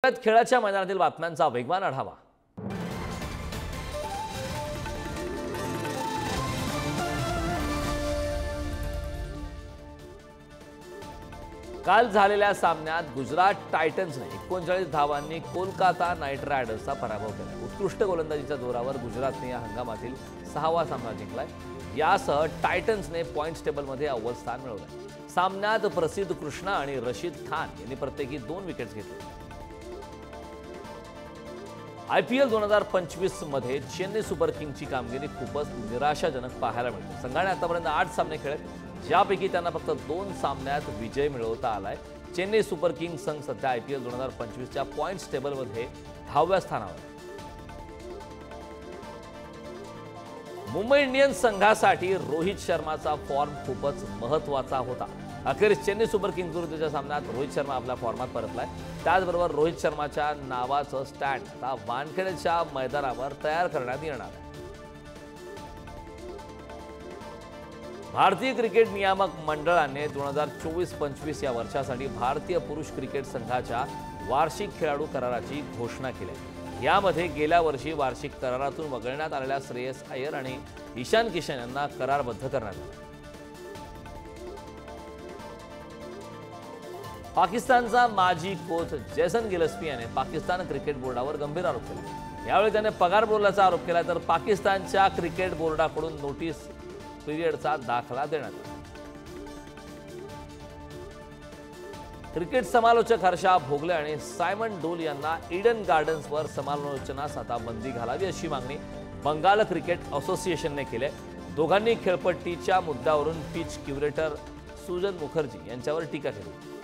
खेळाच्या मैदानातील बातम्यांचा वेगवान आढावा। काल झालेल्या सामन्यात गुजरात टायटन्सने 39 धावांनी कोलकाता नाइट रायडर्सचा पराभव केला। उत्कृष्ट गोलंदाजीच्या जोरावर गुजरातने या हंगामातील 6वा सामना जिंकलाय। यासह टायटन्सने पॉइंट्स टेबलमध्ये अव्वल स्थान मिळवले। सामन्यात प्रसिद्ध कृष्णा आणि रशीद खान यांनी प्रत्येकी 2 विकेट्स घेतले। IPL 2025 मध्ये चेन्नई सुपर किंग्सची कामगिरी खूपच निराशाजनक पाहायला मिळते। संघाने आतापर्यंत 8 सामने खेळले, ज्यापैकी त्यांना फक्त 2 सामन्यात विजय मिळवता आलाय। चेन्नई सुपर किंग्स संघ सध्या IPL 2025च्या पॉइंट्स टेबलमध्ये 10व्या स्थानावर आहे। मुंबई इंडियन्स संघासाठी रोहित शर्माचा फॉर्म खूपच महत्त्वाचा होता। अखेर चेन्नई सुपर किंग्स विरुद्धच्या सामन्यात रोहित शर्मा आपल्या फॉर्मात परतलाय। त्याचबरोबर रोहित शर्माच्या नावाचं स्टँड आता वानखेडेच्या मैदानावर तयार करण्यात येणार आहे। भारतीय क्रिकेट नियामक मंडळाने 2024-25 या वर्षासाठी भारतीय पुरुष क्रिकेट संघाच्या वार्षिक खेळाडू कराराची घोषणा केली आहे। यामध्ये गेल्या वर्षी वार्षिक करारातून वगळण्यात आलेल्या श्रेयस अय्यर आणि ईशान किशन यांना करारबद्ध करण्यात आले। पाकिस्तानचा माजी कोच जेसन गिलस्पी याने पाकिस्तान क्रिकेट बोर्डावर गंभीर आरोप केला। यावेळी त्याने पगार बोलल्याचा आरोप केला, तर पाकिस्तानच्या क्रिकेट बोर्डाकडून नोटीस पिरियडचा दाखला देण्यात आला। क्रिकेट समालोचक हर्षा भोगले आणि सायमन डोल यांना ईडन गार्डन्सवर समालोचनास आता बंदी घालावी अशी मागणी बंगाल क्रिकेट असोसिएशनने केली आहे। दोघांनी खेळपट्टीच्या मुद्द्यावरून पिच क्युरेटर सुजन मुखर्जी यांच्यावर टीका केली।